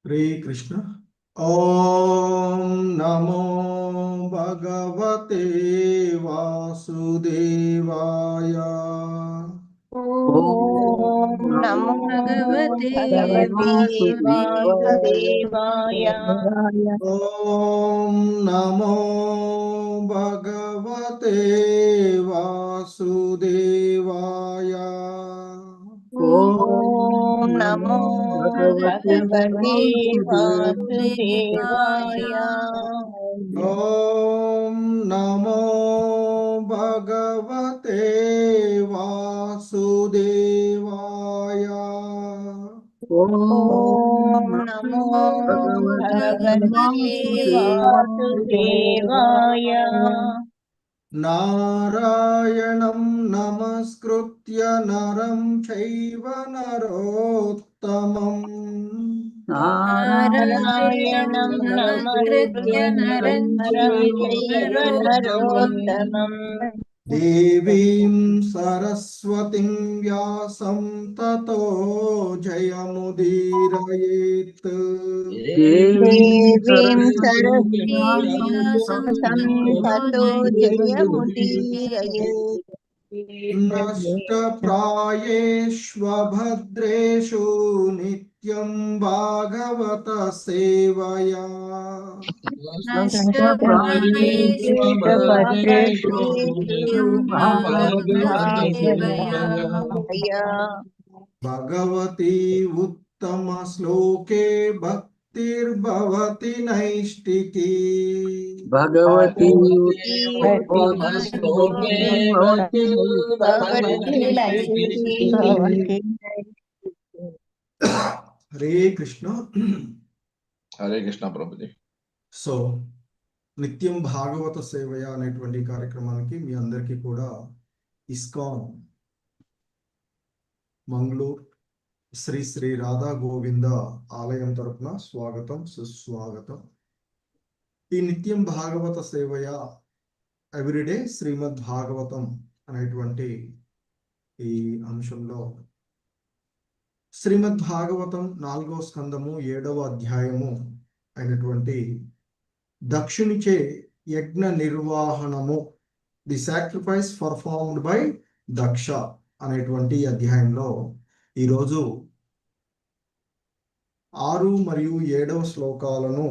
हरे कृष्ण। ओम नमो भगवते वासुदेवाय। ओम नमो भगवते वासुदेवाय। ओम नमो भगवते वासुदेवाय। ओम नमो भगवते वासुदेवाय। ओम नमो भगवते वासुदेवाय। ओम नमो भगवते वासुदेवाय। नारायणं नमस्कृत्य नरं चैव नरोत्तमम्। नारायणं नमस्कृत्य नरं चैव नरोत्तमम्। देवीं सरस्वतीं व्यासं ततो जयमुदीरयेत्। देवीं सरस्वतीं व्यासं ततो जयमुदीरयेत्। नष्टप्रायेष्वभद्रेषु नित्यं भागवत सेवया। भगवती उत्तम श्लोके भक्तिर्भवति नैष्टिकी। भगवती हरे कृष्ण। हरे कृष्ण प्रभु जी। సో నిత్యం భాగవత సేవయ అనేటువంటి కార్యక్రమానికి మీ అందరికీ కూడా ఇస్కాన్ మంగళూరు శ్రీ శ్రీ రాధా గోవింద ఆలయం తరపున స్వాగతం సుస్వాగతం. ఈ నిత్యం భాగవత సేవయ ఎవ్రీడే శ్రీమద్ భాగవతం అనేటువంటి ఈ అంశంలో శ్రీమద్ భాగవతం 4వ స్కందము 7వ అధ్యాయము అయినటువంటి దక్షునిచే యజ్ఞ నిర్వహణము, the sacrifice performed by Daksha అనేటువంటి అధ్యాయంలో ఈరోజు 6 మరియు 7వ శ్లోకాలను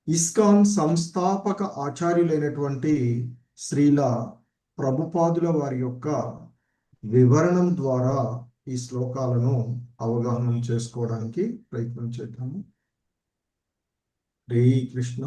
ఇస్కాన్ సంస్థాపక ఆచార్యులైనటువంటి శ్రీల ప్రభుపాదుల వారి యొక్క వివరణం ద్వారా ఈ శ్లోకాలను అవగాహన చేసుకోవడానికి ప్రయత్నం చేద్దాము. హరే కృష్ణ.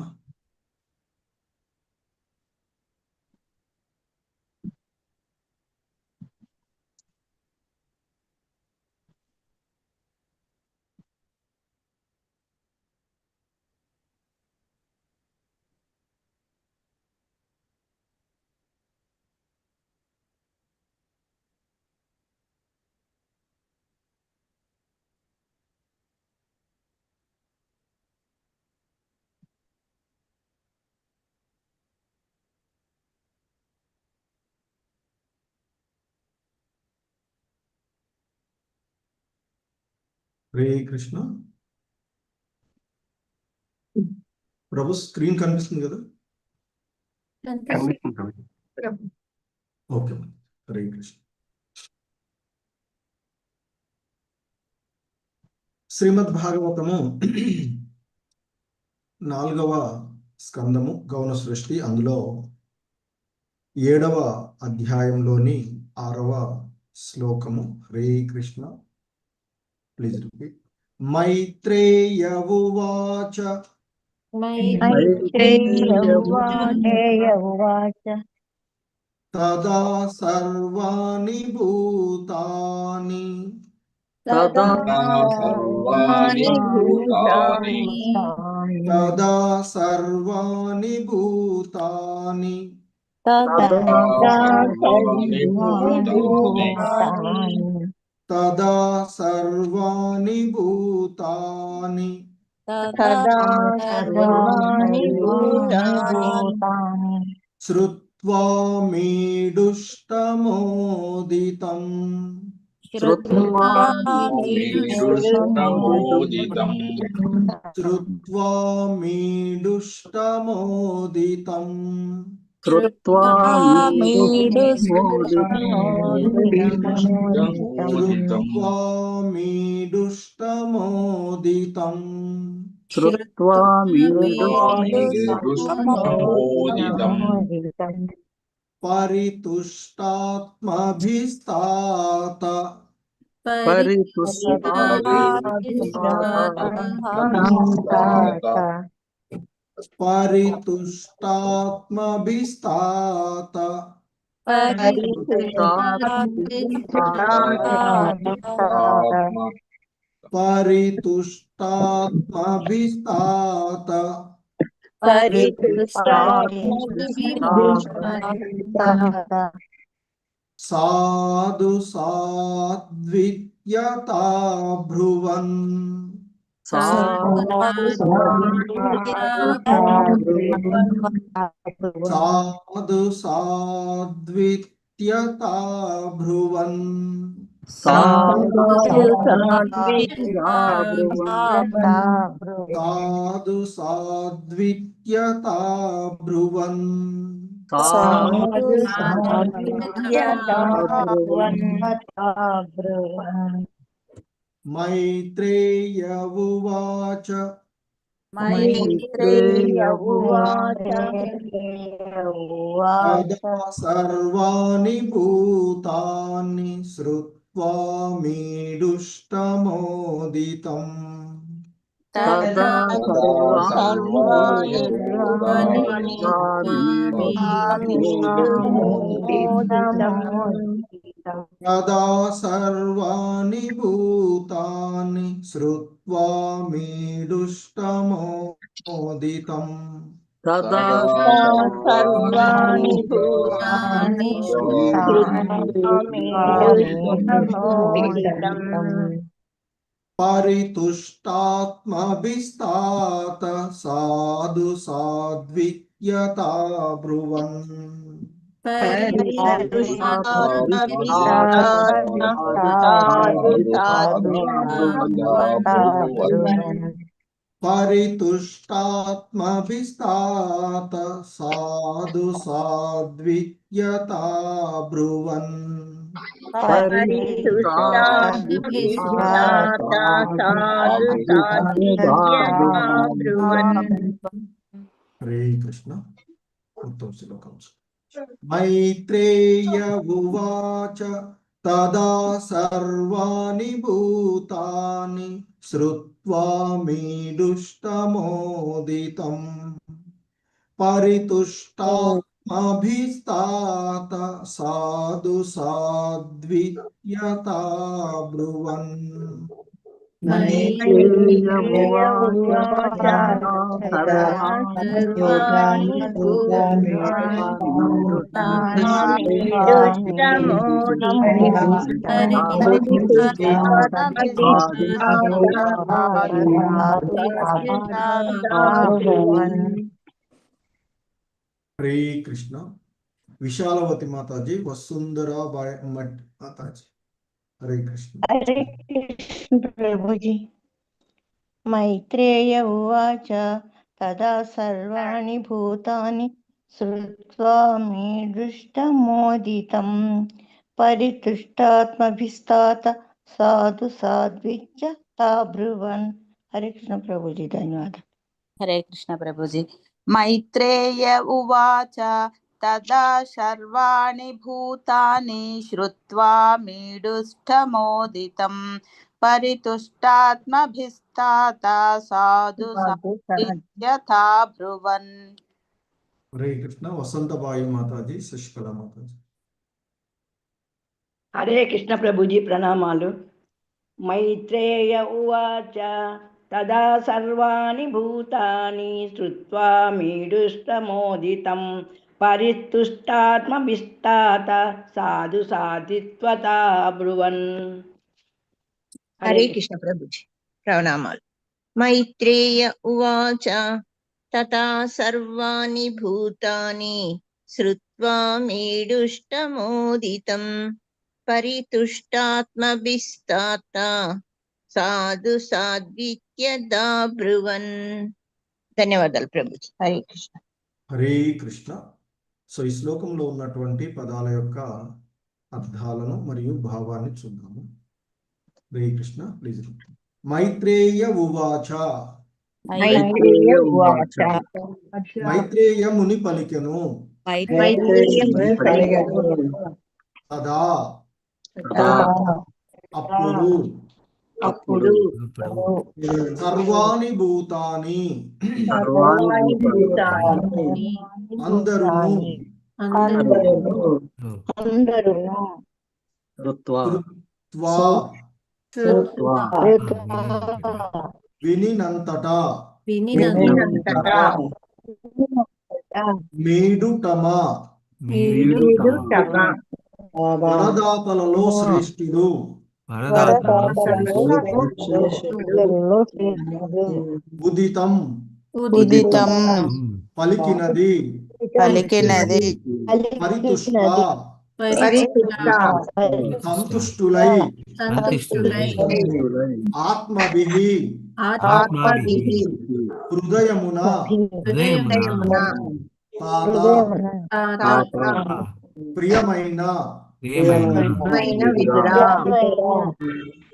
హరే కృష్ణ. ప్రభు స్క్రీన్ కనిపిస్తుంది కదా? ఓకే. హరే కృష్ణ. శ్రీమద్ భాగవతము 4వ స్కందము గౌణ సృష్టి, అందులో 7వ అధ్యాయంలోని 6వ శ్లోకము. హరే కృష్ణ. Please repeat. మైత్రేయ ఉవాచ. తదా సర్వాణి భూతాని तदा सर्वाणि भूतानि తదా సర్వాణి భూతాని तदा सर्वाणि भूतानि తదా సర్వాణి భూతాని శ్రుత్వా మీడుష్టమోదితం श्रुत्वा मीडुष्टमोदितम् श्रुत्वा मीडुष्टमोदितम् श्रुत्वा श्रुत्वा मीडुष्टमोदितम् श्रुत्वा मीडुष्टमोदितम् परितुष्टात्मभिस्तात परितुष्टात्मभिस्तात परितुष्टात्मभिस्तात साधु साध्वित्यता ब्रुवन् साधु साध्वित्यता ब्रुवन् साधु साध्वित्यता ब्रुवन् मैत्रेय उवाच तदा सर्वाणि भूतानि श्रुत्वा मीडुष्टमोदितम् तदा सर्वाणि भूतानि श्रुत्वा मीडुष्टमोदितम् परितुष्टात्मभिस्तात साधु साध्वित्यता ब्रुवन् परितुष्टात्मभिस्तात साधु साध्वित्यता ब्रुवन् हरे कृष्ण उत्तम श्लोकम् मैत्रेय उवाच तदा सर्वाणि भूतानि श्रुत्वा मीडुष्टमोदितम् परितुष्टात्मभिस्तात साधु साध्वित्यता ब्रुवन् हरे कृष्ण विशालवती माताजी वसुंधरा बाई मठ माताजी हरे कृष्ण प्रभुजी मैत्रेय उवाच तदा सर्वाणि भूतानि श्रुत्वा मीदृष्टमोदितम् परितुष्टात्मभिस्तात साधु साध्विच्यता ब्रुवन्। हरे कृष्ण प्रभुजी धन्यवाद। हरे कृष्ण प्रभुजी मैत्रेय उवाच तदा सर्वाणि भूतानि श्रुत्वा मीडुष्टमोदितं परितुष्टात्मभिस्तात साधु साध्वित्यता ब्रुवन्। हरे कृष्ण वसंतबाई माताजी शशिकला माताजी हरे कृष्ण प्रभुजी प्रणामालु। मैत्रेय उवाच तदा सर्वाणि भूतानि श्रुत्वा मीडुष्टमोदितं परितुष्टात्मभिस्तात साधु साधित्वता ब्रुवन्। हरे कृष्ण प्रभुजी प्रणामालु। मैत्रेय उवाच तथा सर्वाणि भूतानि श्रुत्वा मीडुष्टमोदितं పరితుష్టాత్మభిస్తాత సాధు సాద్విత్యదా బ్రువన్. ధన్యవాదాలు ప్రభుజీ. హరే కృష్ణ. హరే కృష్ణ. సో ఈ శ్లోకంలో ఉన్నటువంటి పదాల యొక్క అర్థాలను మరియు భావాన్ని చూద్దాము. హరే కృష్ణ. ప్లీజ్. మైత్రేయ ఉవాచ. మైత్రేయ ఉవాచ. మైత్రేయ ముని పలికెను. మైత్రేయ ముని పలికెను. తదా తదా అప్పుడు అప్పుడు సర్వాణి భూతాని సర్వాణి భూతాని అందరును కృత్వా కృత్వా వినినంతట మేడుటమ వరదాతలలో శ్రేష్ఠుడు ఉదితం పలికినది పరితుష్ట సంతుష్టులై ఆత్మభిః హృదయమున తాత ప్రియమైన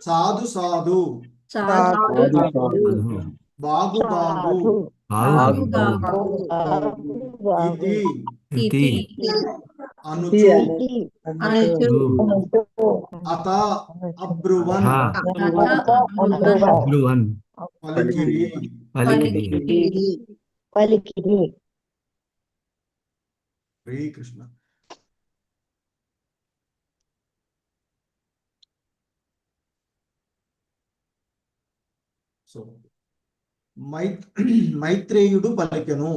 సాధు సాధు బాగు బాగు ఇది అనుచు అత అబ్రువన్ పలికిరి. హరే కృష్ణ. సో మైత్రేయుడు పలికెను.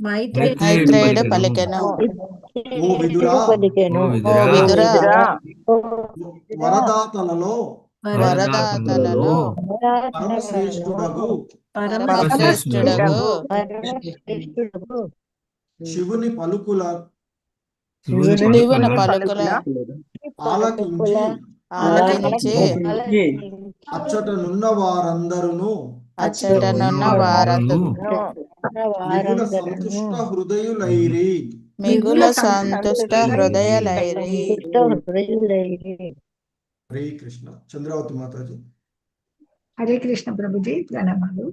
మైత్రేయుడు పలికెను. ఓ విదురా, వరదాతలలో పరమశ్రేష్ఠుడగు శివుని పలుకుల ఆలకించి అచ్చటనున్న వారందరూ మిగుల సంతుష్ట హృదయులైరి. హరే కృష్ణ. చంద్రావతి మాతాజీ. హరే కృష్ణ ప్రభుజీ. ప్రణామాలు.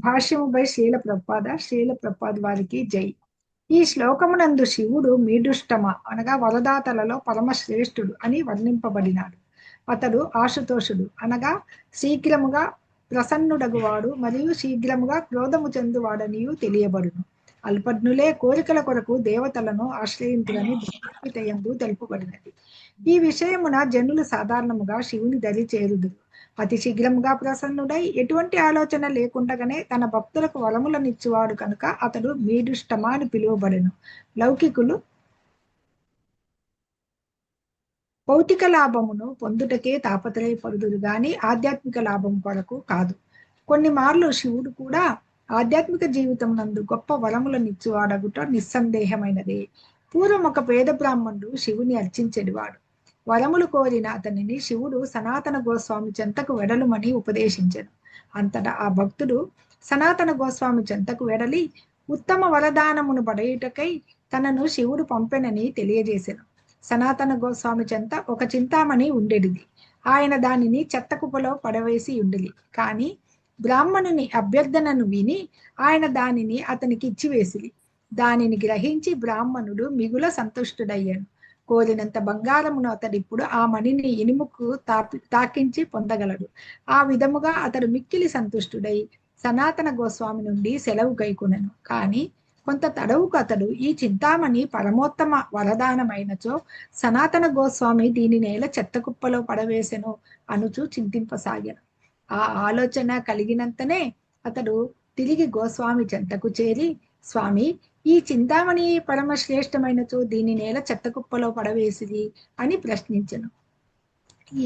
భాష్యము బై శ్రీల ప్రభుపాద వారికి జై. ఈ శ్లోకమునందు శివుడు మీడుష్టమ అనగా వరదాతలలో పరమశ్రేష్ఠుడు అని వర్ణింపబడినాడు. అతడు ఆశుతోషుడు అనగా శీఘ్రముగా ప్రసన్నుడగువాడు మరియు శీఘ్రముగా క్రోధము చెందువాడనియు తెలియబడును. అల్పజ్ఞులే కోరికల కొరకు దేవతలను ఆశ్రయించులని భగవద్గీతయందు తెలుపబడినది. ఈ విషయమున జనులు సాధారణముగా శివుని దరి చేరుదురు. అతి శీఘ్రముగా ప్రసన్నుడై ఎటువంటి ఆలోచన లేకుండగానే తన భక్తులకు వరములనిచ్చువాడు కనుక అతడు మీడుష్టమ అని పిలువబడెను. లౌకికులు భౌతిక లాభమును పొందుటకే తాపత్రయపడుదురు గాని ఆధ్యాత్మిక లాభం కొరకు కాదు. కొన్ని మార్లు శివుడు కూడా ఆధ్యాత్మిక జీవితం నందు గొప్ప వరములనిచ్చువాడగుట నిస్సందేహమైనదే. పూర్వం ఒక పేద బ్రాహ్మణుడు శివుని అర్చించెడివాడు. వరములు కోరిన అతనిని శివుడు సనాతన గోస్వామి చెంతకు వెడలుమని ఉపదేశించెను. అంతటా ఆ భక్తుడు సనాతన గోస్వామి చెంతకు వెడలి ఉత్తమ వరదానమును పడేయుటకై తనను శివుడు పంపెనని తెలియజేసెను. సనాతన గోస్వామి చెంత ఒక చింతామణి ఉండేది. ఆయన దానిని చెత్త కుప్పలో పడవేసి ఉండేది. కానీ బ్రాహ్మణుని అభ్యర్థనను విని ఆయన దానిని అతనికి ఇచ్చివేసిరి. దానిని గ్రహించి బ్రాహ్మణుడు మిగుల సంతుష్టుడయ్యాను. కోరినంత బంగారమును అతడిప్పుడు ఆ మణిని ఇనుముకు తాకించి పొందగలడు. ఆ విధముగా అతడు మిక్కిలి సంతుష్టుడై సనాతన గోస్వామి నుండి సెలవు కైకొనెను. కానీ కొంత తడవుకు అతడు ఈ చింతామణి పరమోత్తమ వరదానమైనచో సనాతన గోస్వామి దీని నేల చెత్త కుప్పలో పడవేసెను అనుచు చింతింపసాగాను. ఆ ఆలోచన కలిగినంతనే అతడు తిరిగి గోస్వామి చెంతకు చేరి, స్వామి, ఈ చింతామణి పరమశ్రేష్టమైనచో దీని నేల చెత్త కుప్పలో పడవేసిది అని ప్రశ్నించెను.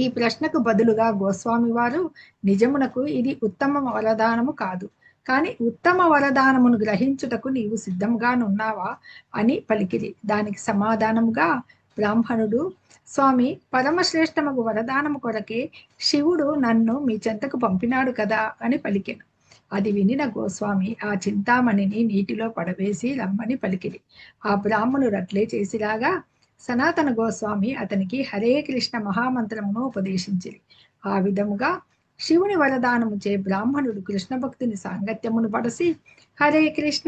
ఈ ప్రశ్నకు బదులుగా గోస్వామి వారు, నిజమునకు ఇది ఉత్తమ వరదానము కాదు, కానీ ఉత్తమ వరదానమును గ్రహించుటకు నీవు సిద్ధంగానున్నావా అని పలికిరి. దానికి సమాధానముగా బ్రాహ్మణుడు, స్వామి, పరమశ్రేష్టమగు వరదానము కొరకే శివుడు నన్ను మీ చెంతకు పంపినాడు కదా అని పలికెను. అది వినిన గోస్వామి ఆ చింతామణిని నీటిలో పడవేసి రమ్మని పలికిరి. ఆ బ్రాహ్మణుడు అట్లే చేసిరాగా సనాతన గోస్వామి అతనికి హరే కృష్ణ మహామంత్రమును ఉపదేశించిరి. ఆ విధముగా శివుని వరదానముచే బ్రాహ్మణుడు కృష్ణ భక్తుని సాంగత్యమును పడసి హరే కృష్ణ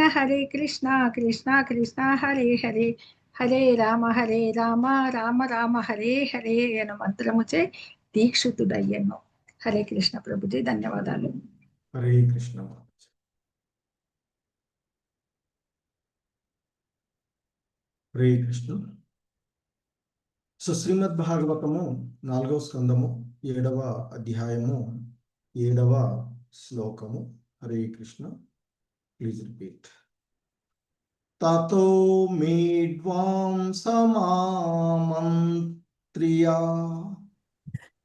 కృష్ణ కృష్ణ హరే హరే హరే రామ రామ రామ హరే హరే అను మంత్రముచే దీక్షితుడయ్యను. హరే కృష్ణ ప్రభుజీ, ధన్యవాదాలు. హరే కృష్ణ. హరే కృష్ణ. సో శ్రీమద్ భాగవతము 4వ స్కందము 7వ అధ్యాయము 7వ శ్లోకము. హరే కృష్ణ. Please repeat. తతో మీడ్వాంసమామంత్ర్యా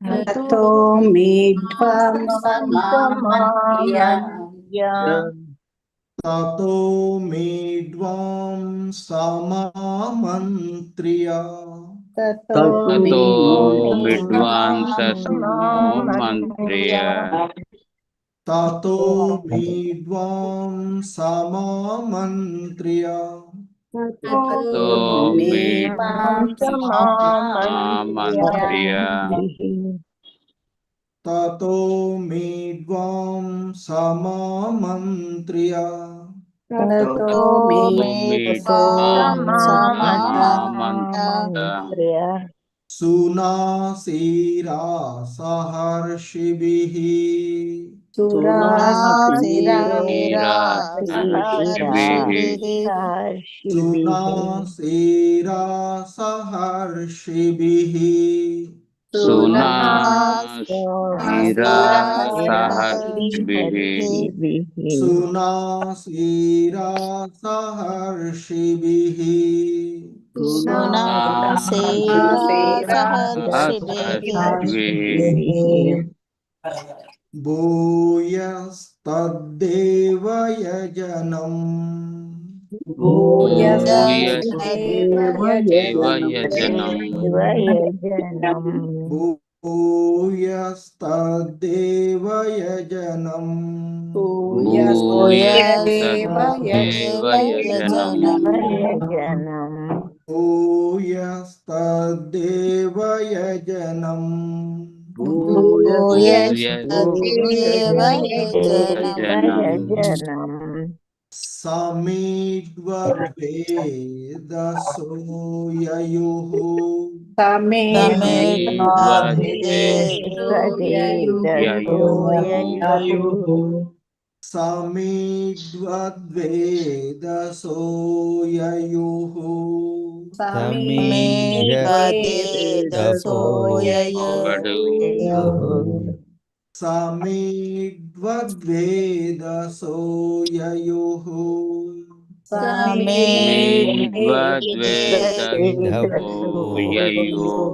తతో మీడ్వాంసమామంత్ర్య తతో మీడ్వాంసమామంత్ర్యా తతో విద్వాంసమామంత్ర్య తతో మీడ్వాంసమామంత్ర్యా తతో మీడ్వాంసమామంత్ర్య తతో మీడ్వాంసమామంత్ర్యా తతో మీడ్వాంసమామంత్ర్య సునాసీరా సహర్షిభిః సునాసీరా సహర్షిభిః సునాసీరా సహర్షిభిః భూయస్తద్దేవ యజనం భూయస్తద్దేవ యజనం భూయస్తద్దేవ యజనం సమీడ్వద్వేదసో యయుః సమీడ్వద్వేదసో యయుః సమీడ్వద్వేదసో యయుః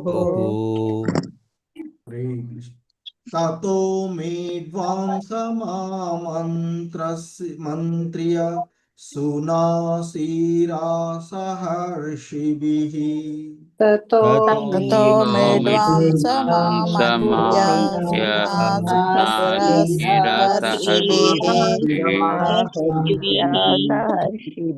తతో మీడ్వాంసమామంత్ర్య సునాసీరా సహర్షిభిః తతో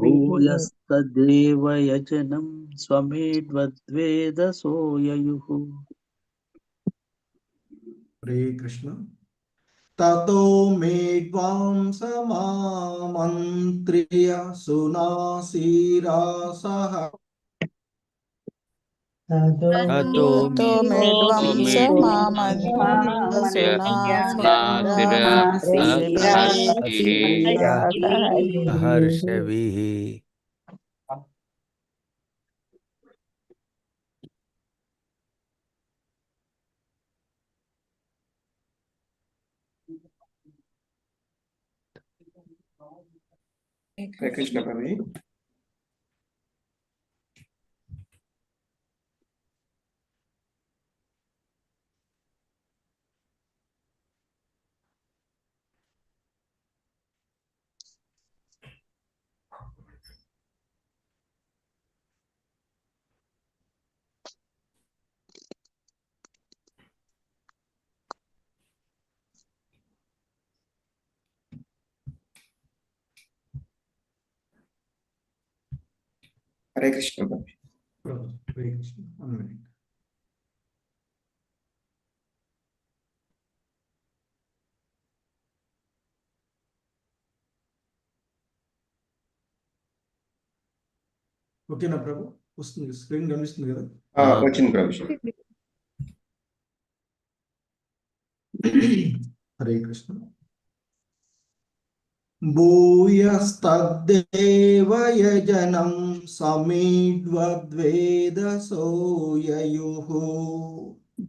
భూయస్తదేవ యజనం స్వమేడ్వద్వేదసో యయుః. హరే కృష్ణ. తతో మీడ్వాంసమామంత్ర్య సునాసీరా హర్షభిః. కృష్ణ కవి. హరే కృష్ణ ప్రభు. ప్రభు హరే కృష్ణ 1 minute. ఓకేనా ప్రభు? వస్తుంది, స్క్రీన్ కనిపిస్తుంది కదా? వచ్చింది ప్రభు. హరే కృష్ణ. భూయస్తద్దేవ యజనం సమీడ్వద్వేదసో యయుః.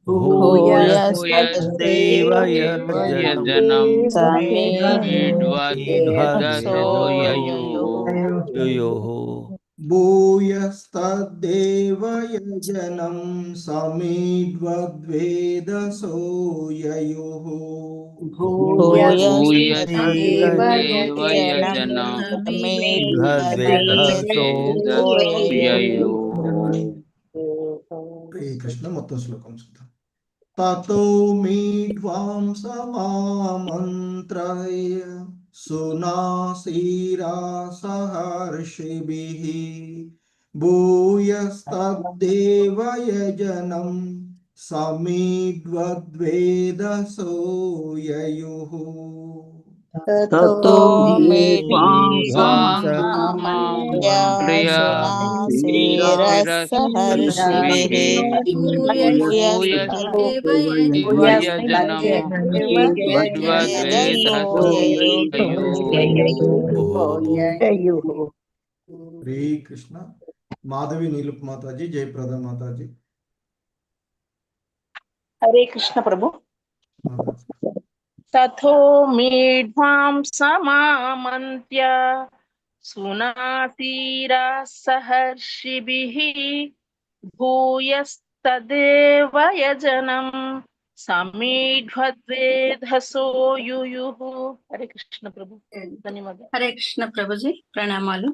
భూయస్తదేవ యజనం సమీడ్వద్వేదసో యయుః. భూయస్తద్దేవ యజనం సమీడ్వద్వేదసో యయుః. భూయస్తదేవ యజనం సమీడ్వద్వేదసో యయుః. హరే కృష్ణ. మొత్తం శ్లోకం చూద్దాం. తతో మీడ్వాంసమామంత్రయ సునాసీరా సహర్షిభిః భూయస్తద్దేవ యజనం సమీడ్వద్వేదసో యయుః. తతో మీడ్వాంసమామంత్రయ సునాసీరః సహర్షిభిః భూయస్తద్దేవ యజనం యయుః. హరే కృష్ణ. మాధవి నీలుప్ మాతాజీ, జయప్రద మాతాజీ. హరే కృష్ణ ప్రభు. తథో మీఢ్వాంసమామంత్య సునాసీరా సహర్షిభిః భూయస్తదేవ యజనం సమీఢ్వద్వేధసో యుయుః. హరే కృష్ణ ప్రభు. ధన్యవాదాలు. హరే కృష్ణ ప్రభుజీ, ప్రణామాలు.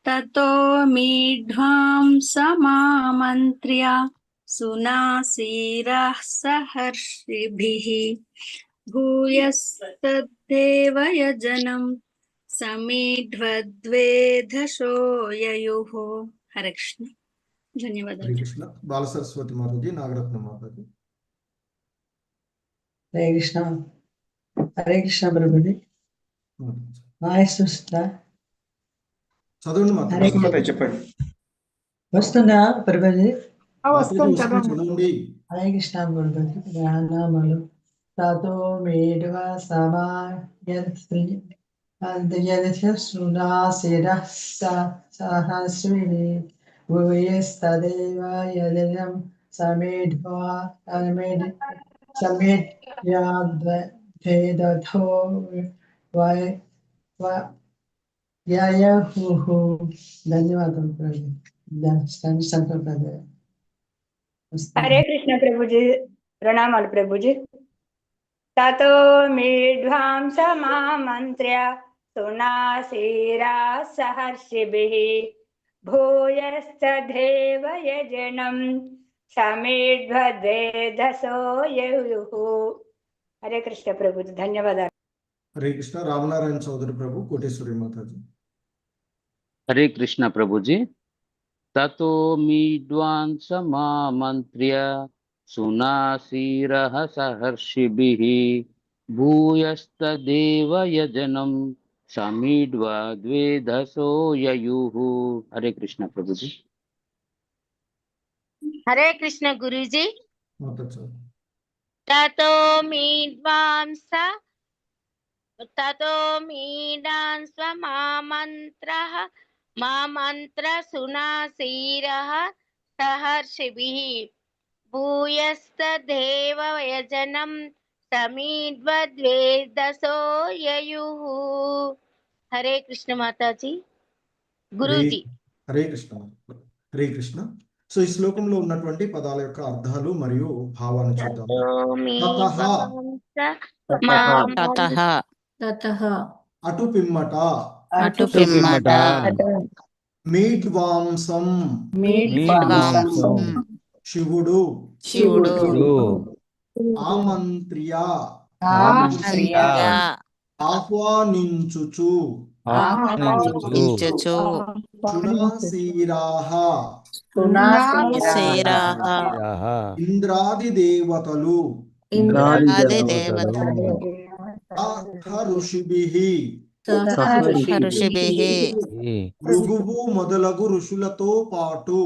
తతో మీఢ్వాంసమామంత్ర్య సునాసీరః సహర్షిభిః భూయస్తద్దేవ యజనం సమీఢ్వద్వేధసో యయుః. హరే కృష్ణ. హరే ధన్యవాదాలు. కృష్ణ. బాల సరస్వతి మాతాజీ, నాగరత్న మాతాజీ. హరే కృష్ణ. హరే కృష్ణ ప్రభుజీ. వాయిస్ వస్తుందా? చదవండి హరే మాతాజీ. కృష్ణ చెప్పండి. వస్తుందా ప్రభుజీ? వస్తుంది చదవండి. చదవండి. హరే కృష్ణ ప్రభుజీ. ప్రణామాలు. తతో మీడ్వా సునాసీరః సహస్రిభిః భూయస్తదేవ యజనం సమీడ్వద్వేదసో యయుః. ధన్యవాదాలు ప్రభు. హరే కృష్ణ ప్రభుజీ. ప్రణామాలు ప్రభుజీ. తతో మీఢ్వాంసమామంత్ర్య సునాసీరా సహర్షిభిః భూయస్తదేవ యజనం సమీఢ్వద్వేధసో యయుః. హరే కృష్ణ ప్రభుజీ. ధన్యవాదాలు. హరే కృష్ణ. రామనారాయణ చౌదరి ప్రభు, కోటేశ్వరి మాతాజీ. హరే కృష్ణ ప్రభుజీ. తతో మీడ్వాంసమామంత్ర్య సునాసీరః సహర్షిభిః భూయస్తదేవ యజనం సమీఢ్వద్వేధసో యయుః. హరే కృష్ణ ప్రభుజీ. హరే కృష్ణ గురూజీ. మాతాజీ. తతో మీడాంస్వమామంత్రః మామంత్ర సునాసీరః సహర్షిభిః భూయస్తదేవ యజనం సమీఢ్వద్వేధసో యయుః. హరే కృష్ణ మాతాజీ. గురూజీ. హరే కృష్ణ. హరే కృష్ణ. సో ఈ శ్లోకంలో ఉన్నటువంటి పదాల యొక్క అర్థాలు మరియు భావాన్ని చూద్దాం. తతః అటు పిమ్మట, అటు పిమ్మట, మీడ్వాంసం శివుడు, ఆమంత్ర్య ఆహ్వానించుచు ఆహ్వానించుచు సునాసీరాః శిరాః ఇంద్రాది దేవతలు ఆది దేవతలు సహ ఋషిభిః ఋషిభిః భృగువు మొదలగు ఋషులతో పాటు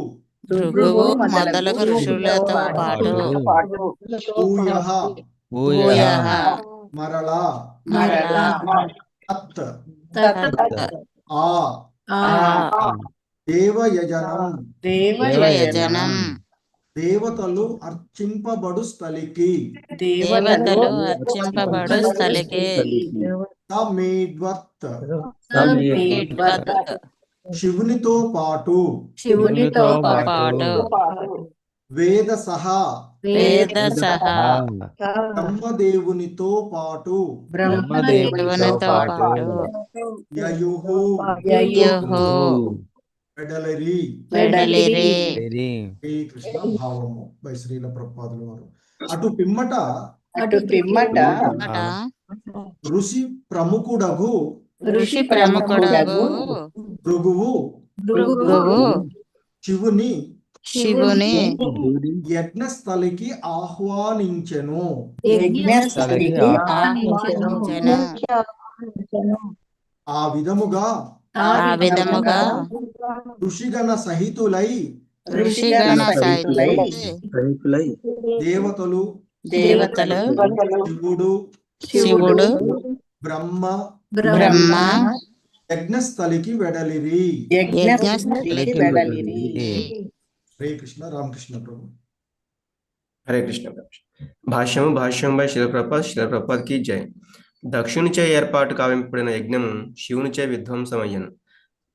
భృగువు మొదలగు ఋషులతో పాటు భూయః భూయః మరలా మరలా తత్ తత్ ఆ ఆ దేవయజనం దేవయజనం దేవతలు అర్చింపబడు స్థలికి దేవతలు అర్చింపబడు స్థలికి సమేద్వత్ సమేద్వత్ శివునితో పాటు శివునితో పాటు వేదసహ వేదసః బ్రహ్మదేవునితో పాటు బ్రహ్మదేవునితో పాటు యయుః యయుః వెడలిరి వెడలిరి శ్రీ కృష్ణ భావము బై శ్రీల ప్రభుపాదుల వారు. అటు పిమ్మట పిమ్మట ఋషి ప్రముఖుడగు ఋషి ప్రముఖుడగు భృగువు శివుని యజ్ఞస్థలికి ఆహ్వానించెను. ఆ విధముగా ఋషిగణ సహితులై దేవతలు శివుడు బ్రహ్మ యజ్ఞస్థలికి వెడలిరి. హరే కృష్ణ. రామకృష్ణ ప్రభు. హరే కృష్ణ. భాష్యం బై శిలప్రపాద్ కి జై. దక్షునిచే ఏర్పాటు కావింపబడిన యజ్ఞము శివునిచే విధ్వంసమయ్యను.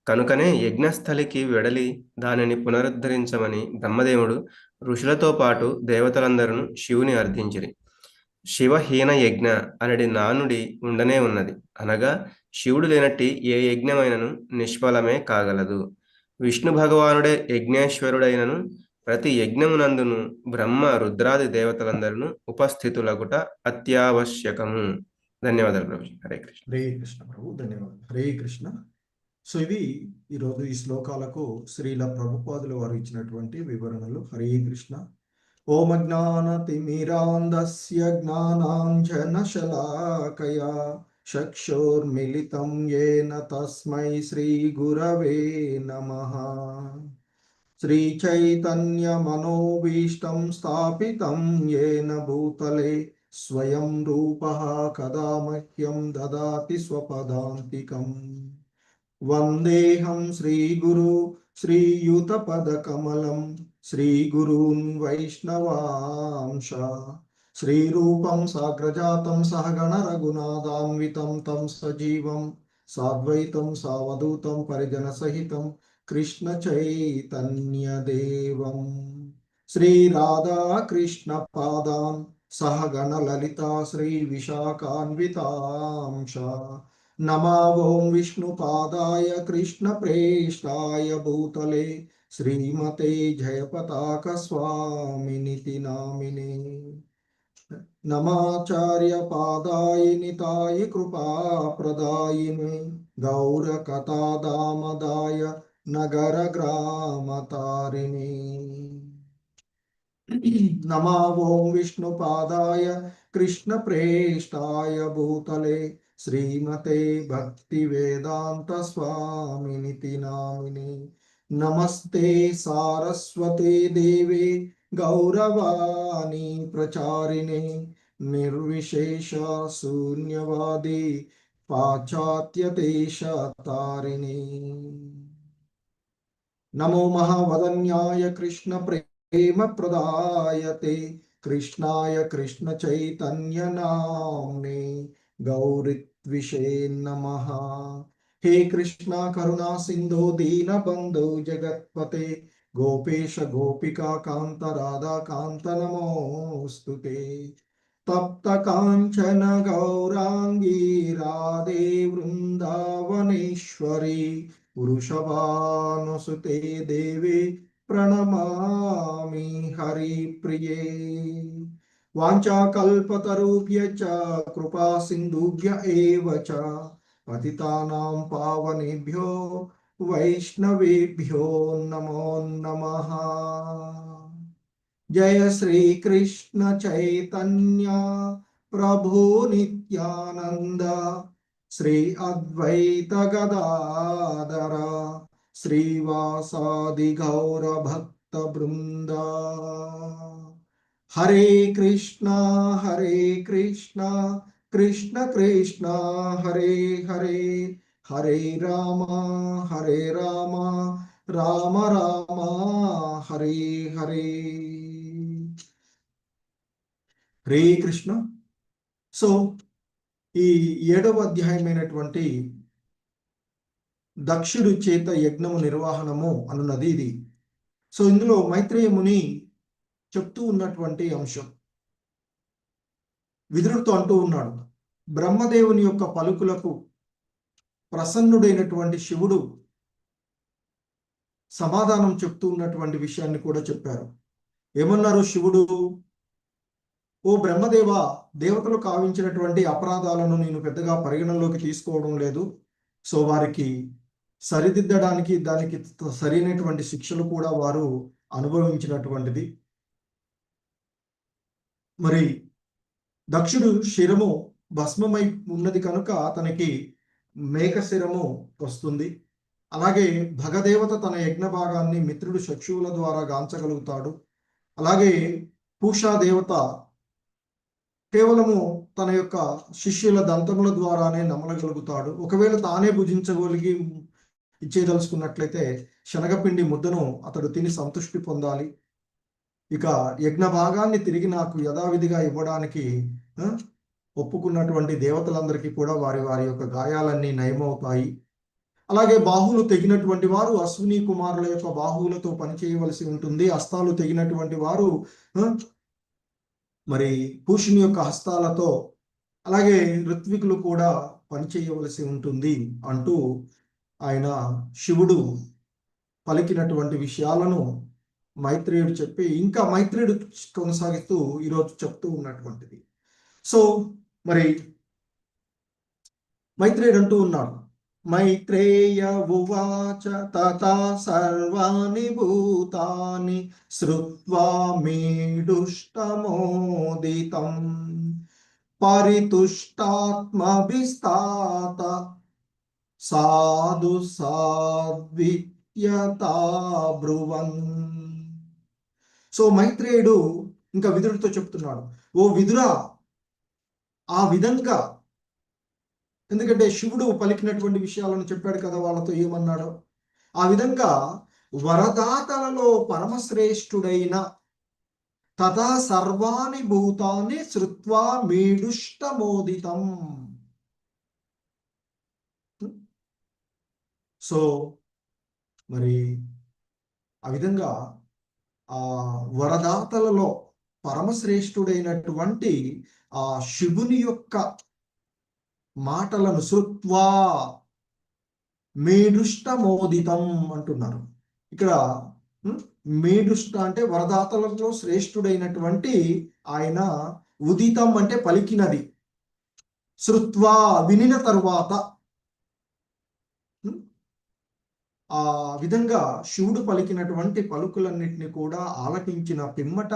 కనుకనే యజ్ఞస్థలికి వెడలి దానిని పునరుద్ధరించమని బ్రహ్మదేవుడు ఋషులతో పాటు దేవతలందరూ శివుని అర్థించిరి. శివహీన యజ్ఞ అనడి నానుడి ఉండనే ఉన్నది. అనగా శివుడు లేనట్టి ఏ యజ్ఞమైనను నిష్ఫలమే కాగలదు. విష్ణు భగవానుడే యజ్ఞేశ్వరుడైనను ప్రతి యజ్ఞమునందును బ్రహ్మ రుద్రాది దేవతలందరూ ఉపస్థితులగుట అత్యావశ్యకము. ధన్యవాదాలు ప్రభు. హరే కృష్ణ. హరే కృష్ణ ప్రభు. ధన్యవాదాలు. హరే కృష్ణ. సో ఇవి ఈరోజు ఈ శ్లోకాలకు శ్రీల ప్రభుపాదుల వారు ఇచ్చినటువంటి వివరణలు. హరే కృష్ణ. ఓం అజ్ఞానతిమిరాంధస్య జ్ఞానాంజనశలాకయా చక్షుర్మిలితం యేన తస్మై శ్రీ గురవే నమః. శ్రీచైతన్యమనోభీష్టం స్థాపితం యేన భూతలే స్వయం రూపః కదా మహ్యం దదాతి స్వపదాంతికం. వందేహం శ్రీగురు శ్రీయుతపదకమలం శ్రీగురూన్ వైష్ణవాంశ. శ్రీరూపం సాగ్రజాతం సహగణ రఘునాథాన్వితం తం సజీవం సాద్వైతం సావధూతం పరిజన సహితం కృష్ణ చైతన్యదేవం. శ్రీ రాధా కృష్ణ పాదాన్ సహగణ లలితా శ్రీ విశాఖాన్వితాంశ. నమో ఓం విష్ణుపాదాయ కృష్ణ ప్రేష్టాయ భూతలే శ్రీమతే జయపతాక స్వామినితి నామినే. నమాచార్య పాదాయ నితాయ కృపాప్రదాయినే గౌరకథాదామదాయ నగర గ్రామతారిణే. నమో ఓం విష్ణుపాదాయ కృష్ణ ప్రేష్టాయ భూతలే శ్రీమతే భక్తి వేదాంత స్వామినితి నామినే. నమస్తే సారస్వతే దేవే గౌరవాణి ప్రచారిణే నిర్విశేష శూన్యవాది పాశ్చాత్యదేశ తారిణే. నమో మహావదన్యాయ కృష్ణ ప్రేమ ప్రదాయతే కృష్ణాయ కృష్ణ చైతన్య నామ్నే గౌరిత్విషే నమః. హే కృష్ణ కరుణా సింధో దీనబంధో జగత్పతే గోపేశ గోపికా కాంత రాధా కాంత నమోస్తుతే. తప్త కాంచన గౌరాంగీ రాధే వృందావనేశ్వరి వృషభానుసుతే దేవి ప్రణమామి హరిప్రియే. వాంఛాకల్పతరుభ్యశ్చ కృపా సింధుభ్య ఏవ చ పతితానాం పావనేభ్యో వైష్ణవేభ్యో నమో నమః. జయ శ్రీకృష్ణ చైతన్య ప్రభు నిత్యానంద శ్రీ అద్వైత గదాధర శ్రీవాసాది గౌర భక్త బృంద. హరే కృష్ణ కృష్ణ కృష్ణ హరే హరే, హరే రామ రామ రామ హరే హరే. హరే కృష్ణ. సో ఈ 7వ అధ్యాయమైనటువంటి దక్షుడి చేత యజ్ఞము నిర్వహణము అన్నది ఇది. సో ఇందులో మైత్రేయ ముని చెప్తూ ఉన్నటువంటి అంశం, విదురుడితో అంటూ ఉన్నాడు, బ్రహ్మదేవుని యొక్క పలుకులకు ప్రసన్నుడైనటువంటి శివుడు సమాధానం చెప్తూ ఉన్నటువంటి విషయాన్ని కూడా చెప్పారు. ఏమన్నారు శివుడు? ఓ బ్రహ్మదేవ, దేవతలు కావించినటువంటి అపరాధాలను నేను పెద్దగా పరిగణనలోకి తీసుకోవడం లేదు. సో వారికి సరిదిద్దడానికి దానికి సరైనటువంటి శిక్షలు కూడా వారు అనుభవించినటువంటిది. మరి దక్షుడు శిరము భస్మమై ఉన్నది కనుక అతనికి మేక శిరము వస్తుంది. అలాగే భగదేవత తన యజ్ఞ భాగాన్ని మిత్రుడు చక్షువుల ద్వారా గాంచగలుగుతాడు. అలాగే పూషా దేవత కేవలము తన యొక్క శిష్యుల దంతముల ద్వారానే నమలగలుగుతాడు. ఒకవేళ తానే భుజించగలిగి ఇచ్చేదలుచుకున్నట్లయితే శనగపిండి ముద్దను అతడు తిని సంతృష్టి పొందాలి. ఇక యజ్ఞ భాగాన్ని తిరిగి నాకు యథావిధిగా ఇవ్వడానికి ఒప్పుకున్నటువంటి దేవతలందరికీ కూడా వారి వారి యొక్క గాయాలన్నీ నయమవుతాయి. అలాగే బాహువులు తెగినటువంటి వారు అశ్విని కుమారుల యొక్క బాహువులతో పనిచేయవలసి ఉంటుంది. హస్తాలు తెగినటువంటి వారు మరి పూషుని యొక్క హస్తాలతో, అలాగే ఋత్వికులు కూడా పనిచేయవలసి ఉంటుంది అంటూ ఆయన శివుడు పలికినటువంటి విషయాలను మైత్రేయుడు చెప్పి, ఇంకా మైత్రేయుడు కొనసాగిస్తూ ఈరోజు చెప్తూ ఉన్నటువంటిది. సో మరి మైత్రేయుడు అంటూ ఉన్నాడు, మైత్రేయ ఉవాచ తథా సర్వాణి భూతాని శ్రుత్వా మీడుష్టమోదితం పరితుష్టాత్మభిస్తాత సాధు సాద్విత్యతా బ్రువన్. సో మైత్రేయుడు ఇంకా విదురుడితో చెప్తున్నాడు, ఓ విదురా, ఆ విధంగా, ఎందుకంటే శివుడు పలికినటువంటి విషయాలను చెప్పాడు కదా వాళ్ళతో, ఏమన్నాడో ఆ విధంగా వరదాతలలో పరమశ్రేష్ఠుడైన తథా సర్వాణి భూతాన్ని శ్రుత్వా మీడుష్టమోదితం. సో మరి ఆ విధంగా ఆ వరదాతలలో పరమశ్రేష్ఠుడైనటువంటి ఆ శివుని యొక్క మాటలను శ్రుత్వా మేడుష్టమోదితం అంటున్నారు. ఇక్కడ మేడుష్ట అంటే వరదాతలలో శ్రేష్ఠుడైనటువంటి ఆయన, ఉదితం అంటే పలికినది, శ్రుత్వా వినిన తరువాత, ఆ విధంగా శివుడు పలికినటువంటి పలుకులన్నిటిని కూడా ఆలకించిన పిమ్మట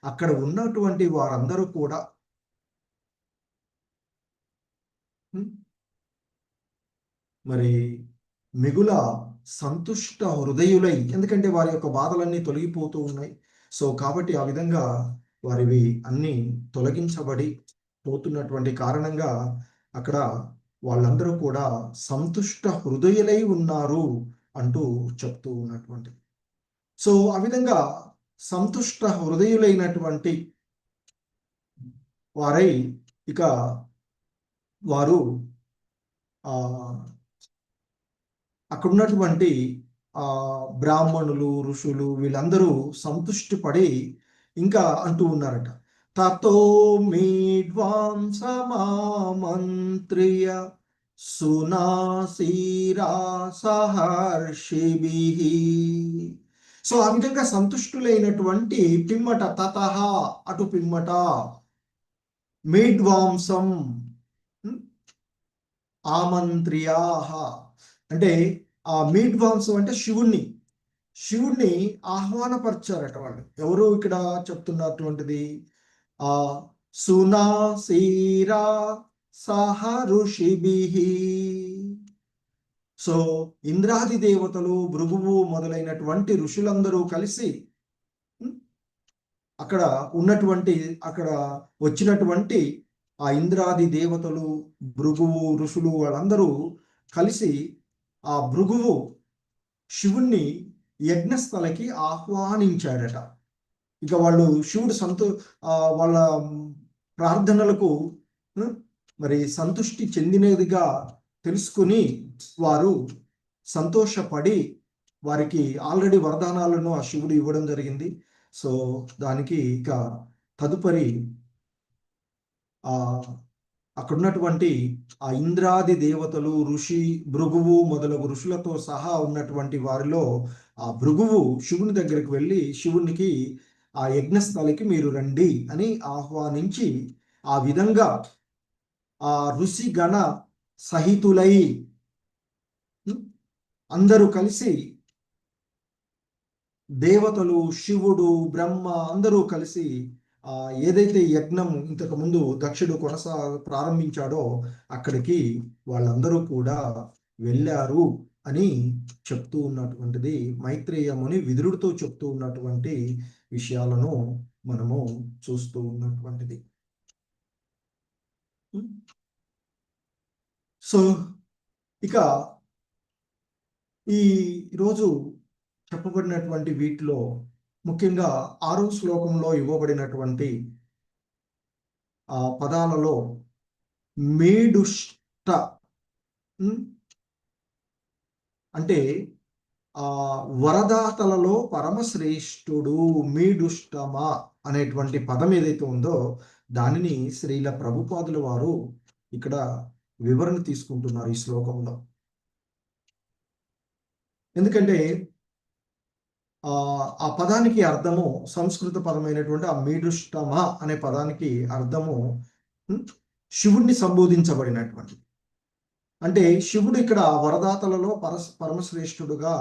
అక్కడ ఉన్నటువంటి వారందరూ కూడా మరి మిగుల సంతుష్ట హృదయులై, ఎందుకంటే వారి యొక్క బాధలన్నీ తొలగిపోతూ ఉన్నాయి. సో కాబట్టి ఆ విధంగా వారివి అన్ని తొలగించబడి పోతున్నటువంటి కారణంగా అక్కడ వాళ్ళందరూ కూడా సంతుష్ట హృదయులై ఉన్నారు అంటూ చెప్తూ ఉన్నటువంటి. సో ఆ విధంగా సంతుష్ట హృదయులైనటువంటి వారై ఇక వారు అక్కడున్నటువంటి బ్రాహ్మణులు, ఋషులు వీళ్ళందరూ సంతుష్టి పడి ఇంకా అంటూ ఉన్నారట, తతో మీడ్వాంసమామంత్రియ సునాసీరా సహర్షిభిః. సో ఆ విధంగా సంతుష్టులైనటువంటి పిమ్మట తతః అటు పిమ్మట మీడ్వాంసం ఆమంత్ర్యాహ అంటే ఆ మీడ్వాంసం అంటే శివుణ్ణి ఆహ్వానపరిచారట వాళ్ళు. ఎవరు ఇక్కడ చెప్తున్నటువంటిది? ఆ సునాసీరా సహ ఋషిభిః. సో ఇంద్రాది దేవతలు, భృగువు మొదలైనటువంటి ఋషులందరూ కలిసి అక్కడ వచ్చినటువంటి ఆ ఇంద్రాది దేవతలు, భృగువు, ఋషులు వాళ్ళందరూ కలిసి ఆ భృగువు శివుణ్ణి యజ్ఞస్థలకి ఆహ్వానించాడట. ఇక వాళ్ళు శివుడు వాళ్ళ ప్రార్థనలకు మరి సంతృష్టి చెందినదిగా తెలుసుకుని వారు సంతోషపడి వారికి ఆల్రెడీ వరదానాలను ఆ శివుడు ఇవ్వడం జరిగింది. సో దానికి ఇక తదుపరి అక్కడున్నటువంటి ఆ ఇంద్రాది దేవతలు, భృగువు మొదలగు ఋషులతో సహా ఉన్నటువంటి వారిలో ఆ భృగువు శివుని దగ్గరికి వెళ్ళి శివునికి ఆ యజ్ఞస్థలికి మీరు రండి అని ఆహ్వానించి ఆ విధంగా ఆ ఋషి గణ సహితులై అందరూ కలిసి దేవతలు, శివుడు, బ్రహ్మ అందరూ కలిసి ఏదైతే యజ్ఞం ఇంతకు ముందు దక్షుడు ప్రారంభించాడో అక్కడికి వాళ్ళందరూ కూడా వెళ్ళారు అని చెప్తూ ఉన్నటువంటిది మైత్రేయ ముని విదురుడితో చెప్తూ ఉన్నటువంటి విషయాలను మనము చూస్తూ ఉన్నటువంటిది. సో ఇక ఈ రోజు చెప్పబడినటువంటి వీటిలో ముఖ్యంగా 6వ శ్లోకంలో ఇవ్వబడినటువంటి ఆ పదాలలో మేడుష్ట అంటే ఆ వరదాతలలో పరమశ్రేష్ఠుడు మీడుష్టమ అనేటువంటి పదం ఏదైతే ఉందో దానిని శ్రీల ప్రభుపాదుల వారు ఇక్కడ వివరణ తీసుకుంటున్నారు ఈ శ్లోకంలో. ఎందుకంటే ఆ పదానికి అర్థము సంస్కృత పదమైనటువంటి ఆ మీడుష్టమ అనే పదానికి అర్థము శివుణ్ణి సంబోధించబడినటువంటిది. అంటే శివుడు ఇక్కడ వరదాతలలో పరమశ్రేష్ఠుడుగా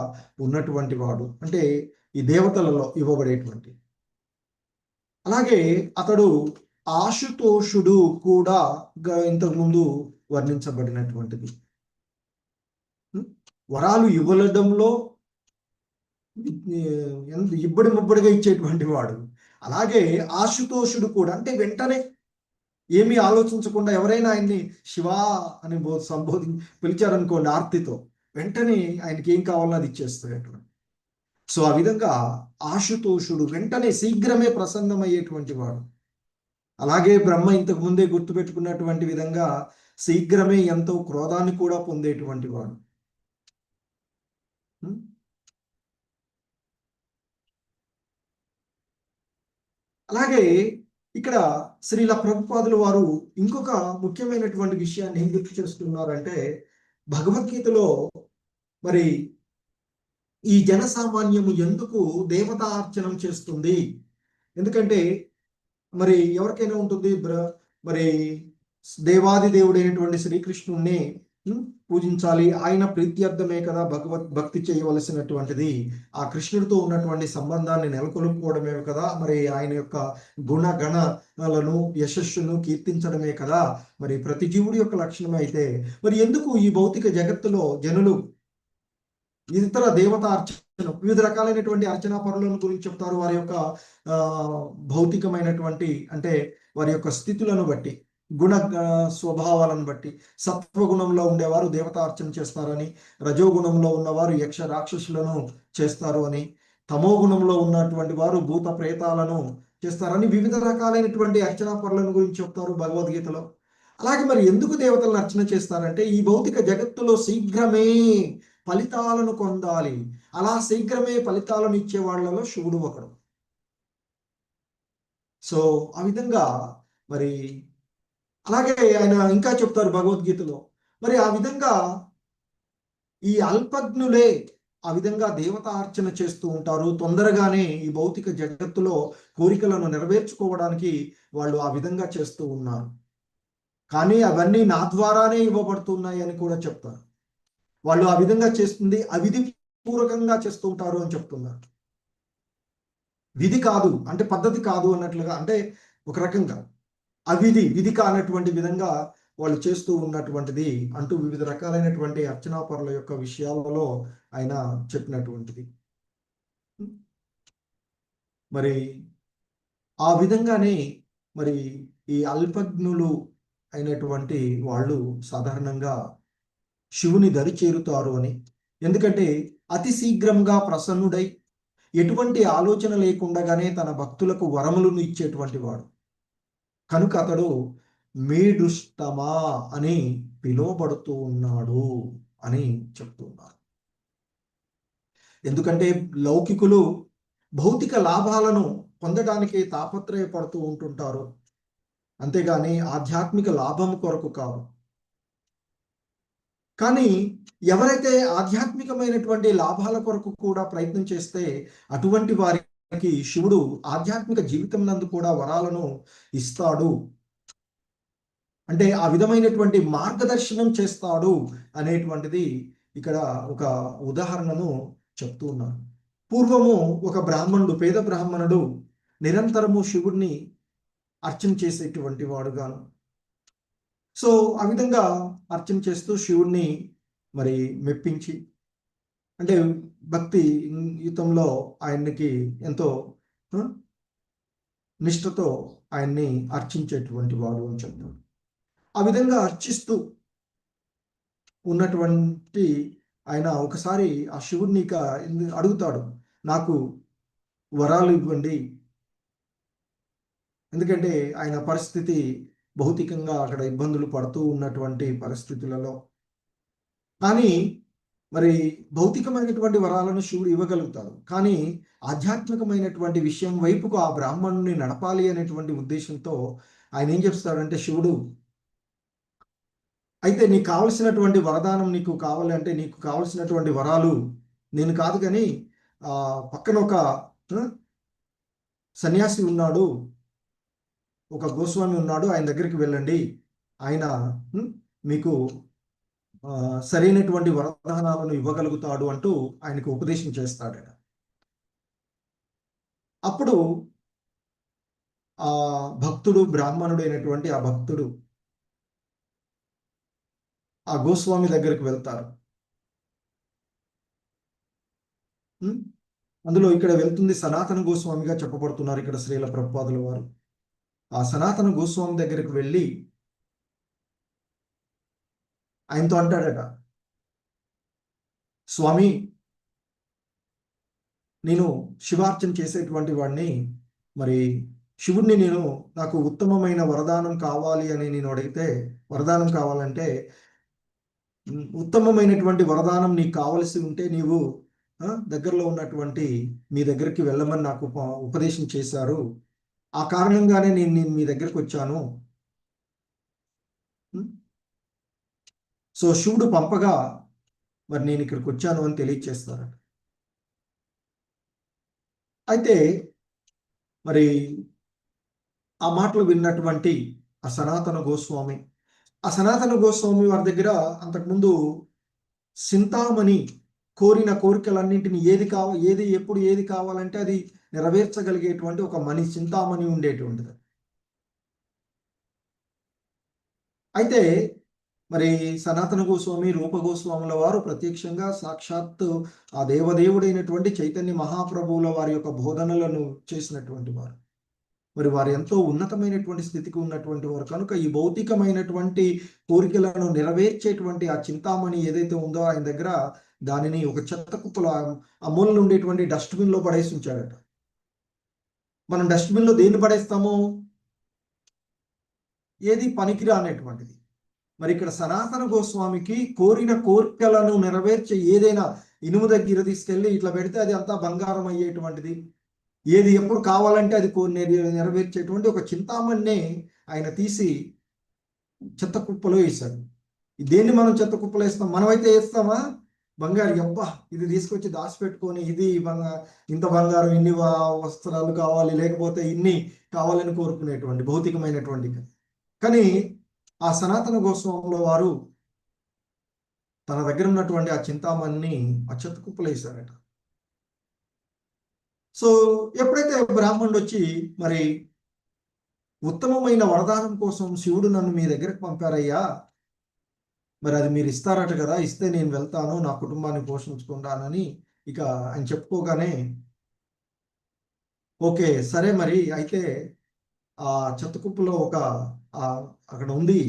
ఉన్నటువంటి వాడు, అంటే ఈ దేవతలలో ఇవ్వబడేటువంటి. అలాగే అతడు ఆశుతోషుడు కూడా ఇంతకుముందు వర్ణించబడినటువంటిది. వరాలు ఇవ్వడంలో ఇబ్బడి ముబ్బడిగా ఇచ్చేటువంటి వాడు. అలాగే ఆశుతోషుడు కూడా, అంటే వెంటనే ఏమీ ఆలోచించకుండా ఎవరైనా ఆయన్ని శివా అని పిలిచారనుకోండి ఆర్తితో, వెంటనే ఆయనకి ఏం కావాలో అది ఇచ్చేస్తాడు. సో ఆ విధంగా ఆశుతోషుడు వెంటనే శీఘ్రమే ప్రసన్నమయ్యేటువంటి వాడు. అలాగే బ్రహ్మ ఇంతకు ముందే గుర్తుపెట్టుకున్నటువంటి విధంగా శీఘ్రమే ఎంతో క్రోధాన్ని కూడా పొందేటువంటి వాడు. అలాగే ఇక్కడ శ్రీల ప్రభుపాదుల వారు ఇంకొక ముఖ్యమైనటువంటి విషయాన్ని ఏం గుర్తు చేస్తున్నారంటే, భగవద్గీతలో మరి ఈ జనసామాన్యము ఎందుకు దేవతార్చనం చేస్తుంది? ఎందుకంటే మరి ఎవరికైనా ఉంటుంది మరి దేవాది దేవుడైనటువంటి శ్రీకృష్ణుణ్ణి పూజించాలి, ఆయన ప్రీత్యర్థమే కదా భక్తి చేయవలసినటువంటిది, ఆ కృష్ణుడితో ఉన్నటువంటి సంబంధాన్ని నెలకొల్పుకోవడమే కదా మరి ఆయన యొక్క గుణగణాలను యశస్సును కీర్తించడమే కదా మరి ప్రతి జీవుడి యొక్క లక్షణమే. అయితే మరి ఎందుకు ఈ భౌతిక జగత్తులో జనులు ఇతర దేవతా అర్చన, వివిధ రకాలైనటువంటి అర్చనా పరులను గురించి చెప్తారు. వారి యొక్క భౌతికమైనటువంటి అంటే వారి యొక్క స్థితులను బట్టి, గుణ స్వభావాలను బట్టి, సత్వగుణంలో ఉండేవారు దేవతార్చన చేస్తారని, రజోగుణంలో ఉన్నవారు యక్ష రాక్షసులను చేస్తారు అని, తమో గుణంలో ఉన్నటువంటి వారు భూత ప్రేతాలను చేస్తారని వివిధ రకాలైనటువంటి అర్చనా పరులను గురించి చెప్తారు భగవద్గీతలో. అలాగే మరి ఎందుకు దేవతలను అర్చన చేస్తారంటే ఈ భౌతిక జగత్తులో శీఘ్రమే ఫలితాలను పొందాలి. అలా శీఘ్రమే ఫలితాలను ఇచ్చే వాళ్ళలో శివుడు ఒకడు. సో ఆ విధంగా మరి అలాగే ఆయన ఇంకా చెప్తారు భగవద్గీతలో, మరి ఆ విధంగా ఈ అల్పజ్ఞులే ఆ విధంగా దేవతార్చన చేస్తూ ఉంటారు. తొందరగానే ఈ భౌతిక జగత్తులో కోరికలను నెరవేర్చుకోవడానికి వాళ్ళు ఆ విధంగా చేస్తూ ఉన్నారు. కానీ అవన్నీ నా ద్వారానే ఇవ్వబడుతున్నాయి అని కూడా చెప్తారు. వాళ్ళు ఆ విధంగా చేస్తుంది అవిధి పూర్వకంగా చేస్తూ ఉంటారు అని చెప్తున్నారు. విధి కాదు అంటే పద్ధతి కాదు అన్నట్లుగా, అంటే ఒక రకంగా విధి కానటువంటి విధంగా వాళ్ళు చేస్తూ ఉన్నటువంటిది అంటూ వివిధ రకాలైనటువంటి అర్చనాపరుల యొక్క విషయాలలో ఆయన చెప్పినటువంటిది. మరి ఆ విధంగానే మరి ఈ అల్పజ్ఞులు అయినటువంటి వాళ్ళు సాధారణంగా శివుని దరి చేరుతారు అని, ఎందుకంటే అతి శీఘ్రంగా ప్రసన్నుడై ఎటువంటి ఆలోచన లేకుండానే తన భక్తులకు వరములను ఇచ్చేటువంటి వాడు కనుక అతడు మేడుష్టమా అని పిలువబడుతూ ఉన్నాడు అని చెప్తున్నారు. ఎందుకంటే లౌకికులు భౌతిక లాభాలను పొందడానికి తాపత్రయపడుతూ ఉంటుంటారు, అంతేగాని ఆధ్యాత్మిక లాభం కొరకు కాదు. కానీ ఎవరైతే ఆధ్యాత్మికమైనటువంటి లాభాల కొరకు కూడా ప్రయత్నం చేస్తే అటువంటి వారికి శివుడు ఆధ్యాత్మిక జీవితం నందు కూడా వరాలను ఇస్తాడు, అంటే ఆ విధమైనటువంటి మార్గదర్శనం చేస్తాడు అనేటువంటిది ఇక్కడ ఒక ఉదాహరణను చెప్తూ ఉన్నారు. పూర్వము ఒక బ్రాహ్మణుడు, పేద బ్రాహ్మణుడు నిరంతరము శివుడిని అర్చన చేసేటువంటి వాడుగాను. సో ఆ విధంగా అర్చన చేస్తూ శివుడిని మరి మెప్పించి, అంటే భక్తి యుతంలో ఆయనకి ఎంతో నిష్ఠతో ఆయన్ని అర్చించేటువంటి వాడు అని చెప్తాడు. ఆ విధంగా అర్చిస్తూ ఉన్నటువంటి ఆయన ఒకసారి ఆ శివుడిని ఇక అడుగుతాడు, నాకు వరాలు ఇవ్వండి. ఎందుకంటే ఆయన పరిస్థితి భౌతికంగా అక్కడ ఇబ్బందులు పడుతూ ఉన్నటువంటి పరిస్థితులలో, కానీ మరి భౌతికమైనటువంటి వరాలను శివుడు ఇవ్వగలుగుతాడు, కానీ ఆధ్యాత్మికమైనటువంటి విషయం వైపుకు ఆ బ్రాహ్మణుని నడపాలి అనేటువంటి ఉద్దేశంతో ఆయన ఏం చెప్తాడంటే, శివుడు అయితే నీకు కావలసినటువంటి వరదానం నీకు కావాలి అంటే నీకు కావలసినటువంటి వరాలు నేను కాదు, కానీ పక్కన ఒక సన్యాసి ఉన్నాడు, ఒక గోస్వామి ఉన్నాడు, ఆయన దగ్గరికి వెళ్ళండి, ఆయన మీకు సరైనటువంటి వరదానాలను ఇవ్వగలుగుతాడు అంటూ ఆయనకు ఉపదేశం చేస్తాడు. అప్పుడు ఆ భక్తుడు, బ్రాహ్మణుడు అయినటువంటి ఆ భక్తుడు ఆ గోస్వామి దగ్గరికి వెళ్తారు. అందులో ఇక్కడ వెళ్తుంది సనాతన గోస్వామిగా చెప్పబడుతున్నారు ఇక్కడ శ్రీల ప్రభుపాదుల వారు. ఆ సనాతన గోస్వామి దగ్గరికి వెళ్ళి ఆయనతో అంటాడట, స్వామి నేను శివార్చన చేసేటువంటి వాడిని, మరి శివుడిని నాకు ఉత్తమమైన వరదానం కావాలి అని నేను అడిగితే, వరదానం కావాలంటే ఉత్తమమైనటువంటి వరదానం నీకు కావలసి ఉంటే నీవు దగ్గరలో ఉన్నటువంటి మీ దగ్గరికి వెళ్ళమని నాకు ఉపదేశం చేశారు, ఆ కారణంగానే నేను మీ దగ్గరికి వచ్చాను. సో శివుడు పంపగా మరి నేను ఇక్కడికి వచ్చాను అని తెలియచేస్తారట. అయితే మరి ఆ మాటలు విన్నటువంటి ఆ సనాతన గోస్వామి వారి దగ్గర అంతకుముందు చింతామణి కోరిన కోరికలన్నింటినీ ఎప్పుడు ఏది కావాలంటే అది నెరవేర్చగలిగేటువంటి ఒక మణి, చింతామణి ఉండేటువంటిది. అయితే మరి సనాతన గోస్వామి, రూప గోస్వాముల వారు ప్రత్యక్షంగా సాక్షాత్ ఆ దేవదేవుడైనటువంటి చైతన్య మహాప్రభువుల వారి యొక్క బోధనలను చేసినటువంటి వారు. మరి వారు ఎంతో ఉన్నతమైనటువంటి స్థితికి ఉన్నటువంటి వారు కనుక ఈ భౌతికమైనటువంటి కోరికలను నెరవేర్చేటువంటి ఆ చింతామణి ఏదైతే ఉందో ఆయన దగ్గర దానిని ఒక చెత్త కుప్పలో ఆ మూలలో ఉండేటువంటి డస్ట్బిన్లో పడేసి ఉంచాడట. మనం డస్ట్బిన్లో దేన్ని పడేస్తాము? ఏది పనికిరా అనేటువంటిది. మరి ఇక్కడ సనాతన గోస్వామికి కోరిన కోరికలను నెరవేర్చే ఏదైనా ఇనుము దగ్గర తీసుకెళ్ళి ఇట్లా పెడితే అది అంతా బంగారం అయ్యేటువంటిది, ఏది ఎప్పుడు కావాలంటే అది నెరవేర్చేటువంటి ఒక చింతామణినే ఆయన తీసి చెత్త కుప్పలో వేశాడు. దేన్ని మనం చెత్త కుప్పలో వేస్తాం? మనమైతే వేస్తామా? బంగారు, అబ్బా ఇది తీసుకొచ్చి దాచిపెట్టుకొని ఇది ఇంత బంగారం, ఇన్ని వస్త్రాలు కావాలి, లేకపోతే ఇన్ని కావాలని కోరుకునేటువంటి భౌతికమైనటువంటి. కానీ ఆ సనాతన గోస్వాముల వారు తన దగ్గర ఉన్నటువంటి ఆ చింతామణిని ఆ చెత్త కుప్పలో వేశారట. సో ఎప్పుడైతే బ్రాహ్మణుడు వచ్చి మరి ఉత్తమమైన వరదానం కోసం శివుడు నన్ను మీ దగ్గరకు పంపారయ్యా, మరి అది మీరు ఇస్తారట కదా, ఇస్తే నేను వెళ్తాను, నా కుటుంబాన్ని పోషించుకుంటానని ఇక ఆయన చెప్పుకోగానే, ఓకే సరే మరి అయితే ఆ చెత్త కుప్పలో ఒక అక్కడ ఉంది,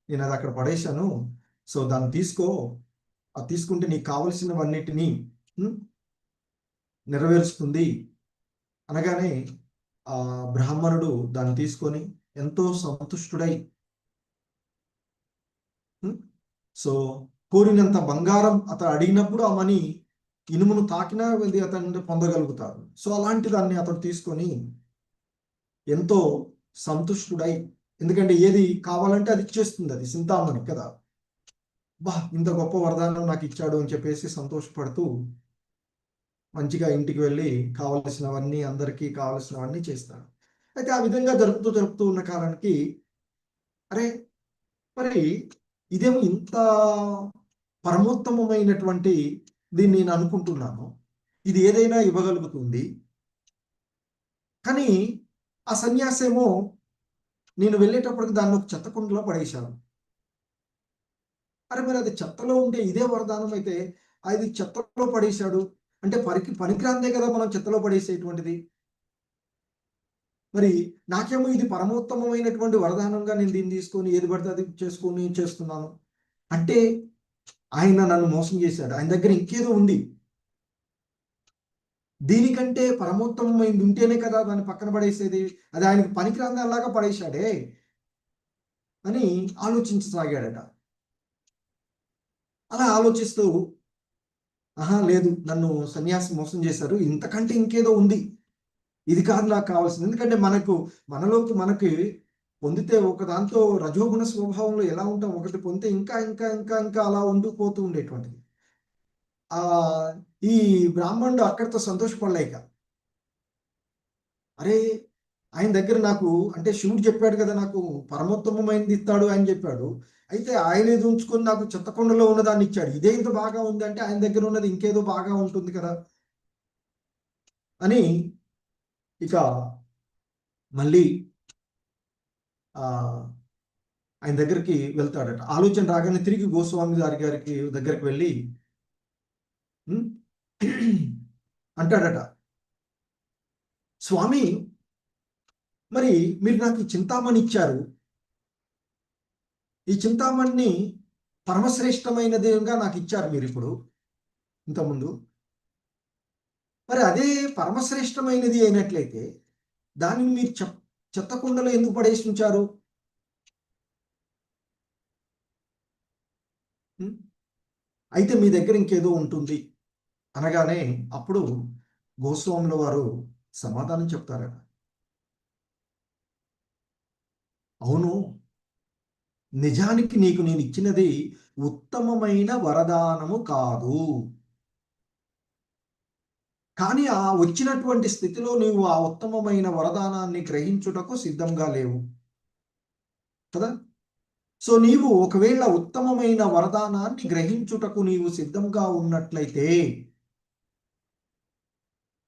నేను అది అక్కడ పడేశాను, సో దాన్ని తీసుకో, అది తీసుకుంటే నీకు కావలసినవన్నిటినీ నెరవేరుస్తుంది అనగానే ఆ బ్రాహ్మణుడు దాన్ని తీసుకొని ఎంతో సంతుష్టుడై సో కోరినంత బంగారం అతను అడిగినప్పుడు ఆ మనీ ఇనుమును తాకినా అతను పొందగలుగుతాడు. సో అలాంటి దాన్ని అతను తీసుకొని ఎంతో సంతుష్టుడై, ఎందుకంటే ఏది కావాలంటే అది ఇచ్చేస్తుంది, అది చింతామణి కదా, ఇంత గొప్ప వరదానం నాకు ఇచ్చాడు అని చెప్పేసి సంతోషపడుతూ మంచిగా ఇంటికి వెళ్ళి కావలసినవన్నీ, అందరికీ కావలసినవన్నీ చేస్తాడు. అయితే ఆ విధంగా జరుపుతూ ఉన్న కాలానికి అరే మరి ఇదేమో ఇంత పరమోత్తమమైనటువంటి దీన్ని నేను అనుకుంటున్నాను, ఇది ఏదైనా ఇవ్వగలుగుతుంది, కానీ ఆ సన్యాసేమో నేను వెళ్ళేటప్పటికి దాన్ని ఒక చెత్త కుండలో పడేశాను. అరే మరి అది చెత్తలో ఉంటే ఇదే వరదానం అయితే అది చెత్తలో పడేశాడు అంటే పనికిరాందే కదా మనం చెత్తలో పడేసేటువంటిది. మరి నాకేమో ఇది పరమోత్తమమైనటువంటి వరదానంగా నేను దీన్ని తీసుకొని ఏది పడితే అది చేస్తున్నాను అంటే ఆయన నన్ను మోసం చేశాడు, ఆయన దగ్గర ఇంకేదో ఉంది, దీనికంటే పరమోత్తమైంది ఉంటేనే కదా దాన్ని పక్కన పడేసేది, అది ఆయనకు పనికిరాంది అలాగా పడేశాడే అని ఆలోచించసాగాడట. అలా ఆలోచిస్తూ లేదు, నన్ను సన్యాసి మోసం చేశారు, ఇంతకంటే ఇంకేదో ఉంది, ఇది కాదు నాకు కావాల్సింది. ఎందుకంటే మనకి పొందితే ఒక దాంతో రజోగుణ స్వభావంలో ఎలా ఉంటాం, ఒకటి పొందితే ఇంకా ఇంకా ఇంకా ఇంకా అలా ఉండిపోతూ ఉండేటువంటిది. ఈ బ్రాహ్మణుడు అక్కడితో సంతోషపడలేక, అరే ఆయన దగ్గర నాకు అంటే శివుడు చెప్పాడు కదా నాకు పరమోత్తమమైనది ఇస్తాడు అని చెప్పాడు, అయితే ఆయన ఏది ఉంచుకొని నాకు చెత్తకొండలో ఉన్నదాన్ని ఇచ్చాడు, ఇదే ఇంత బాగా ఉంది అంటే ఆయన దగ్గర ఉన్నది ఇంకేదో బాగా ఉంటుంది కదా అని ఇక మళ్ళీ ఆయన దగ్గరికి వెళ్తాడట. ఆలోచన రాగానే తిరిగి గోస్వామి గారికి దగ్గరికి వెళ్ళి అంటాడట, స్వామి మరి మీరు నాకు ఈ చింతామణి ఇచ్చారు, ఈ చింతామణిని పరమశ్రేష్టమైనదిగా నాకు ఇచ్చారు మీరు ఇప్పుడు ఇంతకుముందు, మరి అదే పరమశ్రేష్టమైనది అయినట్లయితే దానిని మీరు చెత్త కుండలో ఎందుకు పడేసి ఉంచారు? అయితే మీ దగ్గర ఇంకేదో ఉంటుంది అనగానే అప్పుడు గోస్వాముల వారు సమాధానం చెప్తారట, అవును, నిజానికి నీకు నేను ఇచ్చినది ఉత్తమమైన వరదానము కాదు, కానీ ఆ వచ్చినటువంటి స్థితిలో నీవు ఆ ఉత్తమమైన వరదానాన్ని గ్రహించుటకు సిద్ధంగా లేవు కదా. సో నీవు ఒకవేళ ఉత్తమమైన వరదానాన్ని గ్రహించుటకు నీవు సిద్ధంగా ఉన్నట్లయితే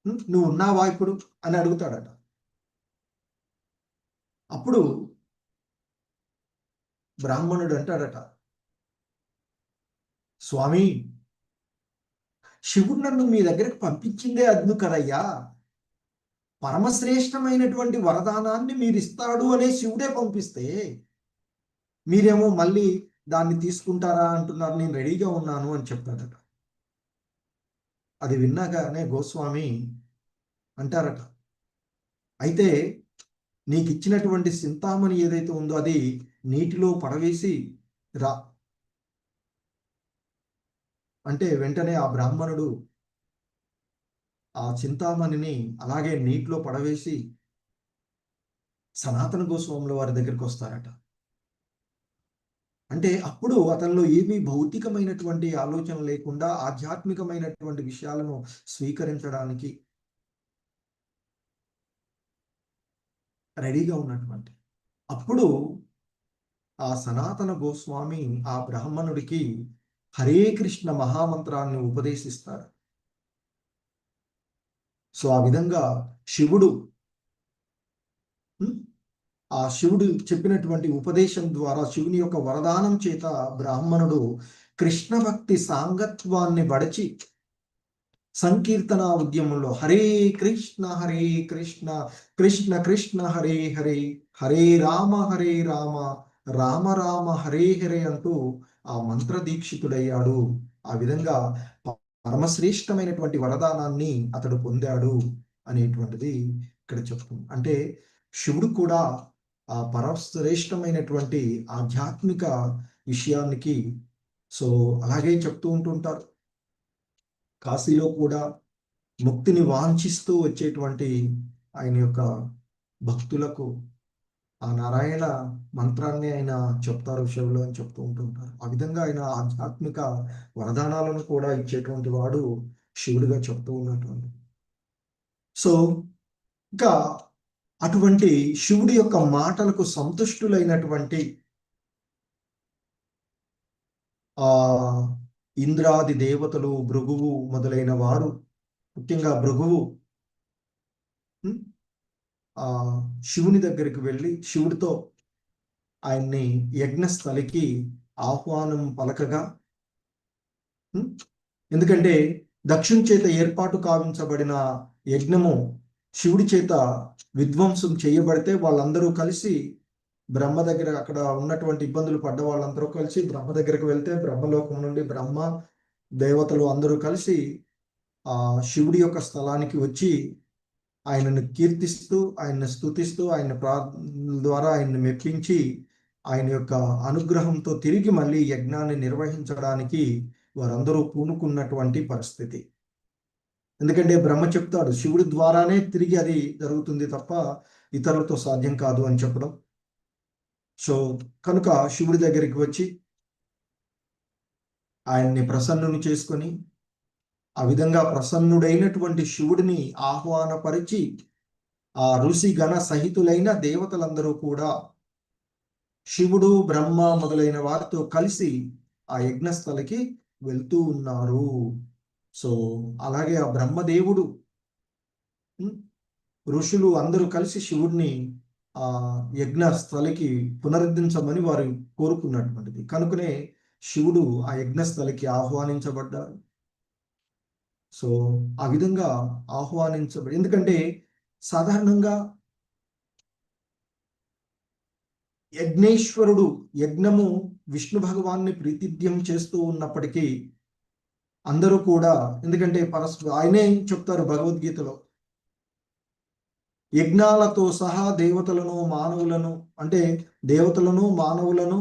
నువ్వు ఉన్నావా ఇప్పుడు అని అడుగుతాడట. అప్పుడు బ్రాహ్మణుడు అంటాడట, స్వామి శివుడు నన్ను మీ దగ్గరకు పంపించిందే అద్ను కదయ్యా, పరమశ్రేష్టమైనటువంటి వరదానాన్ని మీరు ఇస్తాడు అనే శివుడే పంపిస్తే మీరేమో మళ్ళీ దాన్ని తీసుకుంటారా అంటున్నారు, నేను రెడీగా ఉన్నాను అని చెప్పాడట. అది విన్నాగానే గోస్వామి అంటారట, అయితే నీకు ఇచ్చినటువంటి చింతామణి ఏదైతే ఉందో అది నీటిలో పడవేసి రా అంటే వెంటనే ఆ బ్రాహ్మణుడు ఆ చింతామణిని అలాగే నీటిలో పడవేసి సనాతన గోస్వాముల వారి దగ్గరికి వస్తారట. అంటే అప్పుడు అతనిలో ఏమీ భౌతికమైనటువంటి ఆలోచన లేకుండా ఆధ్యాత్మికమైనటువంటి విషయాలను స్వీకరించడానికి రెడీగా ఉన్నటువంటి అప్పుడు ఆ సనాతన గోస్వామి ఆ బ్రాహ్మణుడికి హరే కృష్ణ మహామంత్రాన్ని ఉపదేశిస్తారు. సో ఆ విధంగా శివుడు ఆ శివుడు చెప్పినటువంటి ఉపదేశం ద్వారా, శివుని యొక్క వరదానం చేత బ్రాహ్మణుడు కృష్ణ భక్తి సాంగత్వాన్ని బడచి సంకీర్తన ఉద్యమంలో హరే కృష్ణ కృష్ణ కృష్ణ హరే హరే, హరే రామ రామ రామ హరే హరే అంటూ ఆ మంత్ర దీక్షితుడయ్యాడు. ఆ విధంగా పరమశ్రేష్టమైనటువంటి వరదానాన్ని అతడు పొందాడు అనేటువంటిది ఇక్కడ చెప్తుంది. అంటే శివుడు కూడా ఆ పరమశ్రేష్టమైనటువంటి ఆధ్యాత్మిక విషయానికి సో అలాగే చెప్తూ ఉంటుంటారు. కాశీలో కూడా ముక్తిని వాంఛిస్తూ వచ్చేటువంటి ఆయన యొక్క భక్తులకు ఆ నారాయణ మంత్రాన్ని ఆయన చెప్తారు శివులు అని చెప్తూ ఉంటుంటారు. ఆ విధంగా ఆయన ఆధ్యాత్మిక వరదానాలను కూడా ఇచ్చేటువంటి వాడు శివుడిగా చెప్తూ ఉన్నటువంటి. సో ఇంకా అటువంటి శివుడి యొక్క మాటలకు సంతుష్టులైనటువంటి ఆ ఇంద్రాది దేవతలు, భృగువు మొదలైన వారు, ముఖ్యంగా భృగువు ఆ శివుని దగ్గరికి వెళ్ళి శివుడితో ఆయన్ని యజ్ఞస్థలికి ఆహ్వానం పలకగా, ఎందుకంటే దక్షుని చేత ఏర్పాటు కావించబడిన యజ్ఞము శివుడి చేత విధ్వంసం చేయబడితే వాళ్ళందరూ కలిసి బ్రహ్మ దగ్గర, అక్కడ ఉన్నటువంటి ఇబ్బందులు పడ్డ వాళ్ళందరూ కలిసి బ్రహ్మ దగ్గరకు వెళ్తే బ్రహ్మలోకం నుండి బ్రహ్మ దేవతలు అందరూ కలిసి ఆ శివుడి యొక్క స్థలానికి వచ్చి ఆయనను కీర్తిస్తూ, ఆయన్ని స్తుతిస్తూ, ఆయన ద్వారా ఆయన్ని మెప్పించి ఆయన యొక్క అనుగ్రహంతో తిరిగి మళ్ళీ యజ్ఞాన్ని నిర్వహించడానికి వారందరూ పూనుకున్నటువంటి పరిస్థితి. ఎందుకంటే బ్రహ్మ చెప్తాడు శివుడి ద్వారానే తిరిగి అది జరుగుతుంది తప్ప ఇతరులతో సాధ్యం కాదు అని చెప్పడం. సో కనుక శివుడి దగ్గరికి వచ్చి ఆయన్ని ప్రసన్నుని చేసుకొని, ఆ విధంగా ప్రసన్నుడైనటువంటి శివుడిని ఆహ్వానపరిచి ఆ ఋషి గణ సహితులైన దేవతలందరూ కూడా శివుడు, బ్రహ్మ మొదలైన వారితో కలిసి ఆ యజ్ఞస్థలికి వెళ్తూ ఉన్నారు. సో అలాగే ఆ బ్రహ్మదేవుడు, ఋషులు అందరూ కలిసి శివుడిని ఆ యజ్ఞ స్థలికి పునరుద్ధరించమని వారు కోరుకున్నటువంటిది. కనుకనే శివుడు ఆ యజ్ఞస్థలికి ఆహ్వానించబడ్డారు. సో ఆ విధంగా ఆహ్వానించబడి, ఎందుకంటే సాధారణంగా యజ్ఞేశ్వరుడు యజ్ఞము విష్ణు భగవాన్ని ప్రీతిథ్యం చేస్తూ ఉన్నప్పటికీ అందరూ కూడా, ఎందుకంటే ఆయనే చెప్తారు భగవద్గీతలో, యజ్ఞాలతో సహా దేవతలను మానవులను, అంటే దేవతలను మానవులను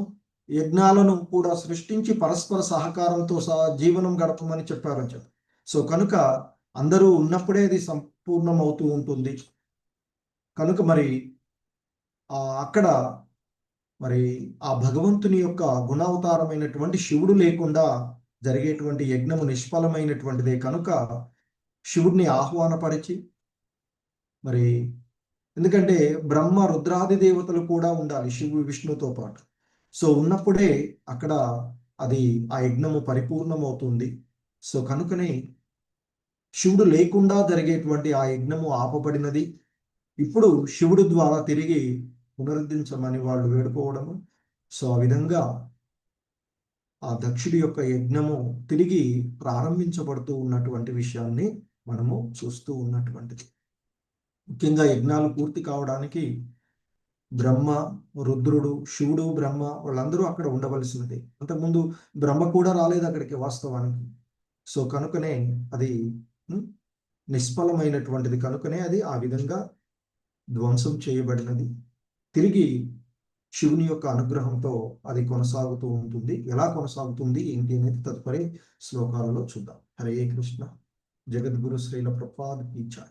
యజ్ఞాలను కూడా సృష్టించి పరస్పర సహకారంతో సహా జీవనం గడపమని చెప్పారు. సో కనుక అందరూ ఉన్నప్పుడే అది సంపూర్ణమవుతూ ఉంటుంది. కనుక మరి అక్కడ మరి ఆ భగవంతుని యొక్క గుణావతారమైనటువంటి శివుడు లేకుండా జరిగేటువంటి యజ్ఞము నిష్ఫలమైనటువంటిదే. కనుక శివుడిని ఆహ్వానపరిచి, మరి ఎందుకంటే బ్రహ్మ రుద్రాది దేవతలు కూడా ఉండాలి శివుడు విష్ణుతో పాటు. సో ఉన్నప్పుడే అక్కడ అది ఆ యజ్ఞము పరిపూర్ణమవుతుంది. సో కనుకనే శివుడు లేకుండా జరిగేటువంటి ఆ యజ్ఞము ఆపబడినది. ఇప్పుడు శివుడు ద్వారా తిరిగి పునరుద్ధరించమని వాళ్ళు వేడుకోవడము. సో ఆ విధంగా ఆ దక్షుడి యొక్క యజ్ఞము తిరిగి ప్రారంభించబడుతూ ఉన్నటువంటి విషయాన్ని మనము చూస్తూ ఉన్నటువంటిది. ముఖ్యంగా యజ్ఞాలు పూర్తి కావడానికి బ్రహ్మ, రుద్రుడు, శివుడు, బ్రహ్మ వాళ్ళందరూ అక్కడ ఉండవలసినది. అంతకుముందు బ్రహ్మ కూడా రాలేదు అక్కడికి వాస్తవానికి. సో కనుకనే అది నిష్ఫలమైనటువంటిది. కనుకనే అది ఆ విధంగా ధ్వంసం చేయబడినది. తిరిగి శివుని యొక్క అనుగ్రహంతో అది కొనసాగుతూ ఉంటుంది. ఎలా కొనసాగుతుంది ఏంటి అనేది తదుపరి శ్లోకాలలో చూద్దాం. హరే కృష్ణ. జగద్గురు శ్రీల ప్రభుపాద కీ జై.